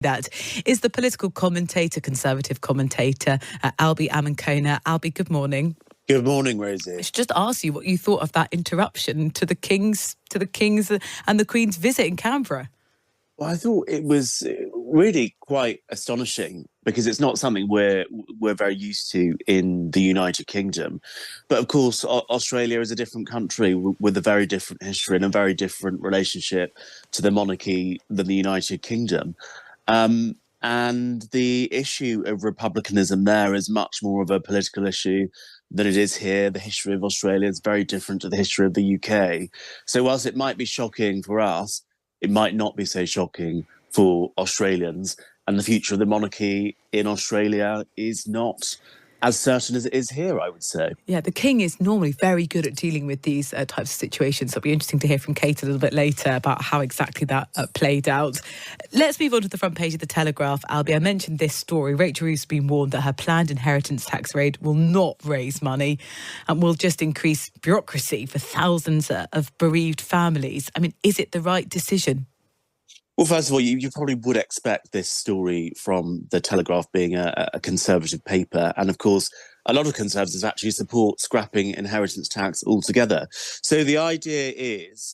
That is the political commentator, Conservative commentator, Albie Amankona. Albie, good morning. Good morning, Rosie. I should just ask you what you thought of that interruption to the King's and the Queen's visit in Canberra. Well, I thought it was really quite astonishing because it's not something we're very used to in the United Kingdom. But of course, Australia is a different country with a very different history and a very different relationship to the monarchy than the United Kingdom. And the issue of republicanism there is much more of a political issue than it is here. The history of Australia is very different to the history of the UK. So whilst it might be shocking for us, it might not be so shocking for Australians. And the future of the monarchy in Australia is not as certain as it is here, I would say. Yeah, the King is normally very good at dealing with these types of situations. It'll be interesting to hear from Kate a little bit later about how exactly that played out. Let's move on to the front page of the Telegraph, Albie. I mentioned this story. Rachel Reeves has been warned that her planned inheritance tax raid will not raise money and will just increase bureaucracy for thousands of bereaved families. I mean, is it the right decision? Well, first of all, you probably would expect this story from the Telegraph being a Conservative paper. And of course, a lot of Conservatives actually support scrapping inheritance tax altogether. So the idea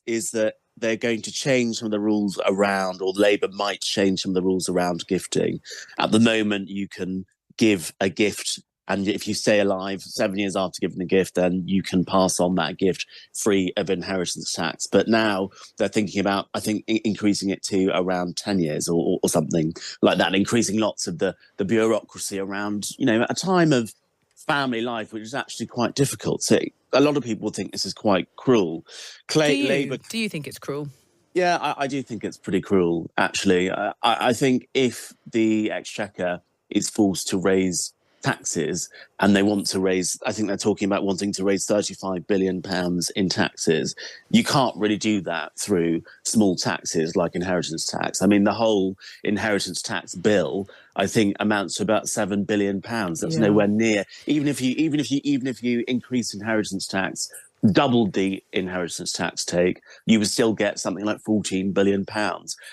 is that they're going to change some of the rules around, or Labour might change some of the rules around gifting. At the moment, you can give a gift, and if you stay alive 7 years after giving the gift, then you can pass on that gift free of inheritance tax. But now they're thinking about, I think, increasing it to around 10 years or something like that, increasing lots of the bureaucracy around, at a time of family life, which is actually quite difficult. So a lot of people think this is quite cruel. Do you think it's cruel? Yeah, I do think it's pretty cruel, actually. I think if the Exchequer is forced to raise taxes, and they want to raise, I think they're talking about wanting to raise £35 billion in taxes. You can't really do that through small taxes like inheritance tax. I mean, the whole inheritance tax bill, I think, amounts to about £7 billion. That's nowhere near. Even if you increase inheritance tax, doubled the inheritance tax take, you would still get something like £14 billion.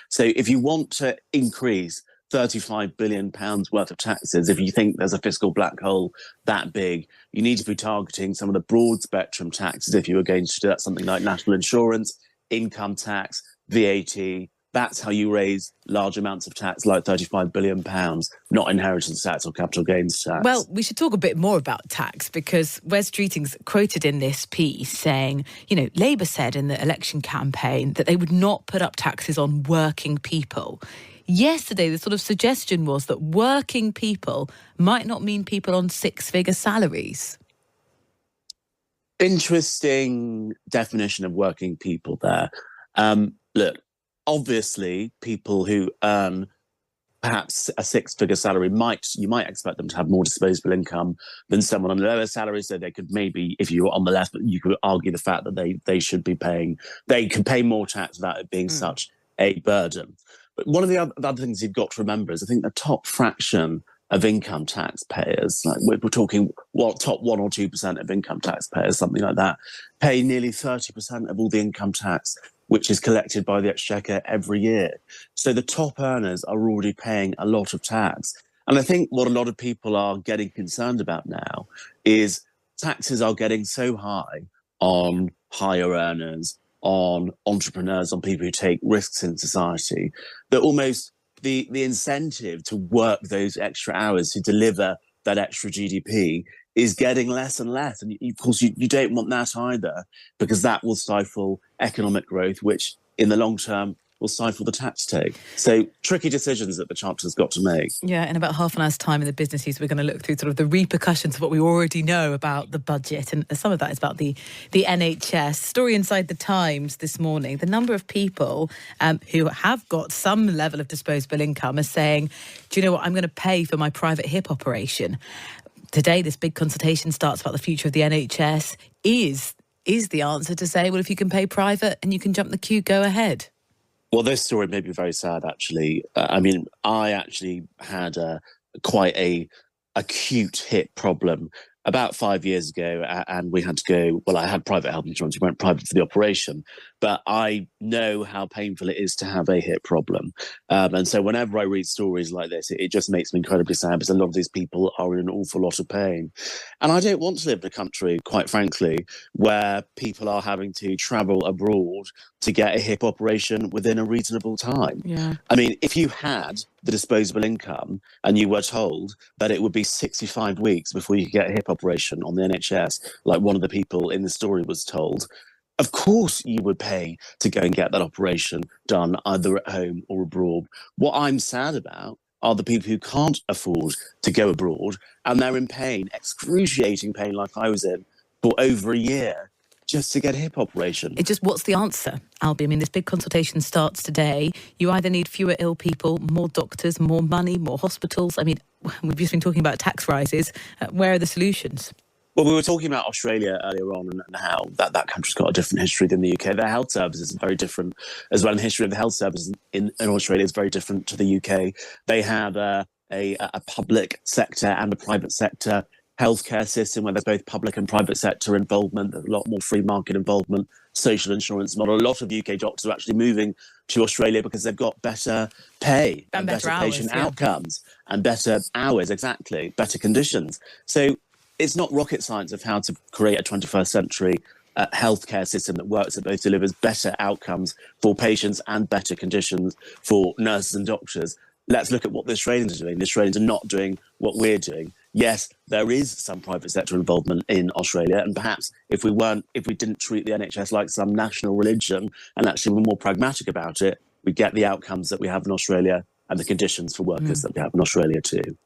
So if you want to increase £35 billion worth of taxes, if you think there's a fiscal black hole that big, you need to be targeting some of the broad spectrum taxes if you were going to do that, something like national insurance, income tax, VAT. That's how you raise large amounts of tax like £35 billion, not inheritance tax or capital gains tax. Well, we should talk a bit more about tax, because Wes Streeting's quoted in this piece saying, Labour said in the election campaign that they would not put up taxes on working people. Yesterday, the sort of suggestion was that working people might not mean people on six-figure salaries. Interesting definition of working people there. Look, obviously, people who earn perhaps a six-figure salary you might expect them to have more disposable income than someone on a lower salary. So they could maybe, if you were on the left, you could argue the fact that they should be paying, they could pay more tax without it being such a burden. But one of the other things you've got to remember is I think the top fraction of income taxpayers, like we're talking top 1 or 2% of income taxpayers, something like that, pay nearly 30% of all the income tax which is collected by the Exchequer every year. So the top earners are already paying a lot of tax. And I think what a lot of people are getting concerned about now is taxes are getting so high on higher earners, on entrepreneurs, on people who take risks in society, that almost the incentive to work those extra hours to deliver that extra GDP is getting less and less. And of course, you don't want that either, because that will stifle economic growth, which in the long term will stifle the tax take. So tricky decisions that the Chancellor's got to make. Yeah, in about half an hour's time in the business news, we're going to look through sort of the repercussions of what we already know about the budget. And some of that is about the NHS. Story inside the Times this morning. The number of people who have got some level of disposable income are saying, do you know what, I'm going to pay for my private hip operation. Today, this big consultation starts about the future of the NHS. Is the answer to say, well, if you can pay private and you can jump the queue, go ahead? Well, this story made me very sad, actually. I actually had quite a acute hip problem about 5 years ago, and we had to go, well, I had private health insurance, we went private for the operation, but I know how painful it is to have a hip problem. And so whenever I read stories like this, it just makes me incredibly sad because a lot of these people are in an awful lot of pain. And I don't want to live in a country, quite frankly, where people are having to travel abroad to get a hip operation within a reasonable time. Yeah. I mean, if you had the disposable income and you were told that it would be 65 weeks before you could get a hip operation on the NHS, like one of the people in the story was told, of course you would pay to go and get that operation done either at home or abroad. What I'm sad about are the people who can't afford to go abroad and they're in pain, excruciating pain like I was in for over a year just to get a hip operation. It's just, what's the answer, Albie? I mean, this big consultation starts today. You either need fewer ill people, more doctors, more money, more hospitals. I mean, we've just been talking about tax rises. Where are the solutions? Well, we were talking about Australia earlier on and how that country's got a different history than the UK. Their health services are very different as well. And the history of the health services in Australia is very different to the UK. They have a public sector and a private sector healthcare system where there's both public and private sector involvement. There's a lot more free market involvement, social insurance model. A lot of UK doctors are actually moving to Australia because they've got better pay and better patient outcomes and better hours, exactly, better conditions. So it's not rocket science of how to create a 21st century healthcare system that works, that both delivers better outcomes for patients and better conditions for nurses and doctors. Let's look at what the Australians are doing. The Australians are not doing what we're doing. Yes, there is some private sector involvement in Australia, and perhaps if we didn't treat the NHS like some national religion and actually were more pragmatic about it, we'd get the outcomes that we have in Australia and the conditions for workers that we have in Australia too.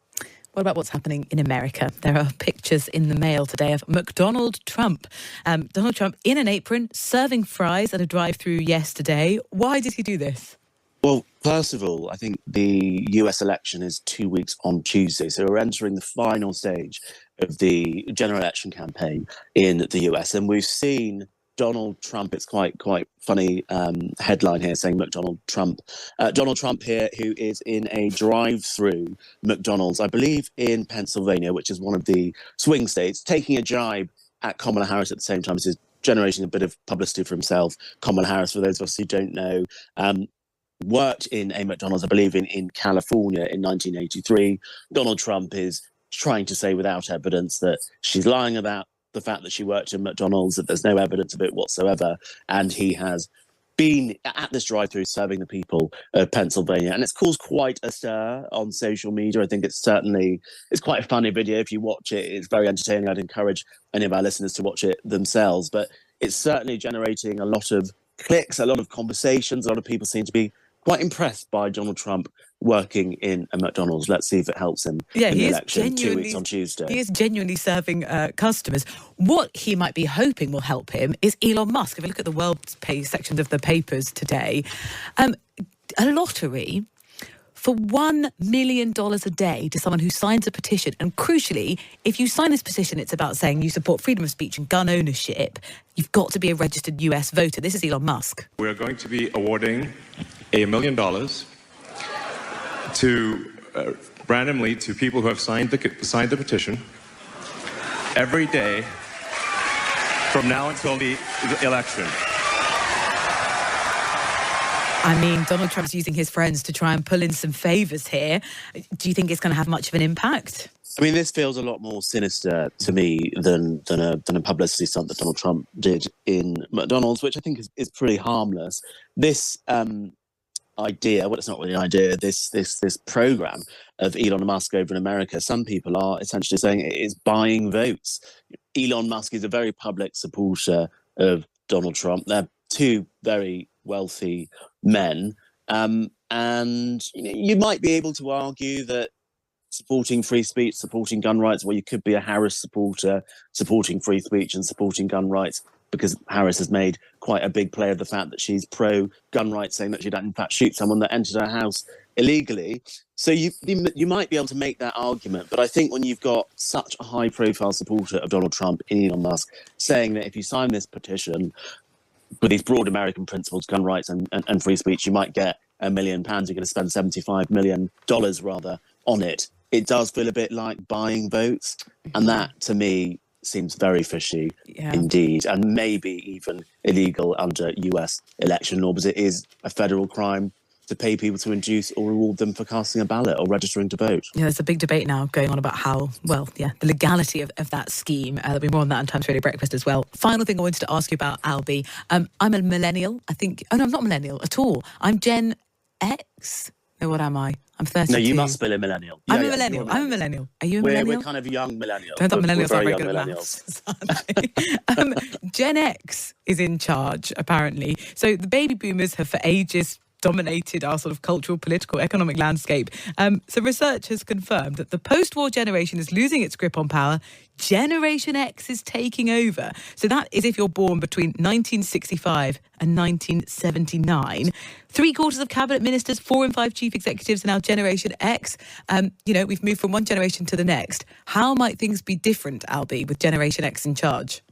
What about what's happening in America? There are pictures in the mail today of McDonald Trump. Donald Trump in an apron, serving fries at a drive-through yesterday. Why did he do this? Well, first of all, I think the US election is 2 weeks on Tuesday. So we're entering the final stage of the general election campaign in the US. And we've seen Donald Trump, it's quite funny headline here saying McDonald Trump. Donald Trump here, who is in a drive-through McDonald's, I believe in Pennsylvania, which is one of the swing states, taking a jibe at Kamala Harris at the same time as he's generating a bit of publicity for himself. Kamala Harris, for those of us who don't know, worked in a McDonald's, I believe, in California in 1983. Donald Trump is trying to say without evidence that she's lying about the fact that she worked in McDonald's, that there's no evidence of it whatsoever. And he has been at this drive-through serving the people of Pennsylvania. And it's caused quite a stir on social media. I think it's quite a funny video. If you watch it, it's very entertaining. I'd encourage any of our listeners to watch it themselves. But it's certainly generating a lot of clicks, a lot of conversations. A lot of people seem to be quite impressed by Donald Trump working in a McDonald's. Let's see if it helps him in the election 2 weeks on Tuesday. He is genuinely serving customers. What he might be hoping will help him is Elon Musk. If you look at the world page sections of the papers today, a lottery for $1 million a day to someone who signs a petition. And crucially, if you sign this petition, it's about saying you support freedom of speech and gun ownership. You've got to be a registered US voter. This is Elon Musk. We're going to be awarding $1 million to randomly to people who have signed the petition every day from now until the election. I mean, Donald Trump's using his friends to try and pull in some favours here. Do you think it's going to have much of an impact? I mean, this feels a lot more sinister to me than a publicity stunt that Donald Trump did in McDonald's, which I think is pretty harmless. This idea, well, it's not really an idea, this program of Elon Musk over in America, some people are essentially saying it is buying votes. Elon Musk is a very public supporter of Donald Trump. They're two very wealthy men. And you might be able to argue that supporting free speech, supporting gun rights, well, you could be a Harris supporter supporting free speech and supporting gun rights, because Harris has made quite a big play of the fact that she's pro-gun rights, saying that she'd in fact shoot someone that entered her house illegally. So you might be able to make that argument. But I think when you've got such a high-profile supporter of Donald Trump, Elon Musk, saying that if you sign this petition with these broad American principles, gun rights and free speech, you might get £1 million. You're going to spend $75 million rather on it. It does feel a bit like buying votes. And that, to me, seems very fishy Yeah. indeed, and maybe even illegal under US election law, because it is a federal crime to pay people to induce or reward them for casting a ballot or registering to vote. Yeah, there's a big debate now going on about how, well, yeah, the legality of that scheme. There'll be more on that on Times Radio Breakfast as well. Final thing I wanted to ask you about, Albie. I'm a millennial, I think. Oh, no, I'm not a millennial at all. I'm Gen X. No, what am I? I'm 32. No, you must be a millennial. I'm a millennial. I'm a millennial. Are you a millennial? We're kind of young millennials. Turns out millennials are very very young good at millennials. maths. Gen X is in charge, apparently. So the baby boomers have for ages dominated our sort of cultural, political, economic landscape. So research has confirmed that the post-war generation is losing its grip on power. Generation X is taking over. So that is if you're born between 1965 and 1979. 3/4 of cabinet ministers, 4 in 5 chief executives are now Generation X. We've moved from one generation to the next. How might things be different, Albie, with Generation X in charge?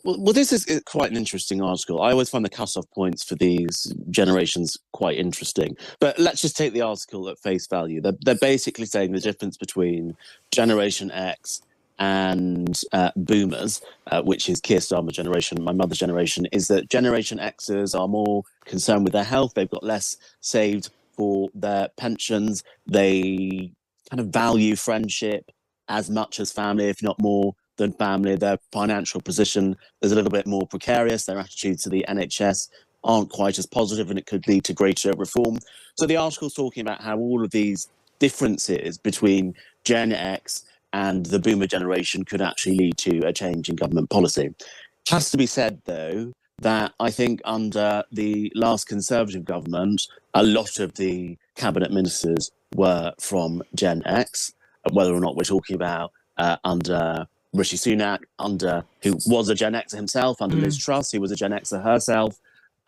Well, this is quite an interesting article. I always find the cut-off points for these generations quite interesting. But let's just take the article at face value. They're basically saying the difference between Generation X and boomers, which is Keir Starmer generation, my mother's generation, is that Generation Xers are more concerned with their health. They've got less saved for their pensions. They kind of value friendship as much as family, if not more than family. Their financial position is a little bit more precarious. Their attitude to the NHS aren't quite as positive, and it could lead to greater reform. So the article's talking about how all of these differences between Gen X and the boomer generation could actually lead to a change in government policy. It has to be said, though, that I think under the last Conservative government, a lot of the cabinet ministers were from Gen X, whether or not we're talking about under Rishi Sunak, who was a Gen Xer himself, under Liz Truss, who was a Gen Xer herself.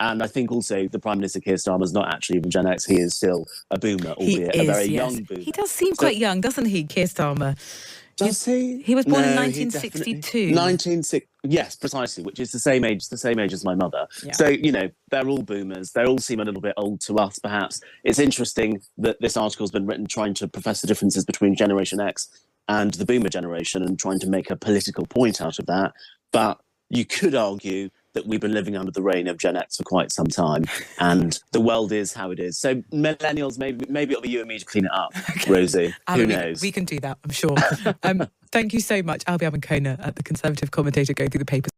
And I think also the Prime Minister Keir Starmer is not actually even Gen X. He is still a boomer, albeit a very young boomer. He does seem quite young, doesn't he, Keir Starmer? Does he? He was born in 1962. Yes, precisely, which is the same age as my mother. Yeah. So, they're all boomers. They all seem a little bit old to us, perhaps. It's interesting that this article's been written trying to profess the differences between Generation X and the boomer generation and trying to make a political point out of that. But you could argue that we've been living under the reign of Gen X for quite some time, and the world is how it is. So millennials, maybe it'll be you and me to clean it up, okay. Rosie. Who knows? We can do that, I'm sure. Thank you so much, Albie Amankona, at the Conservative commentator, going through the papers.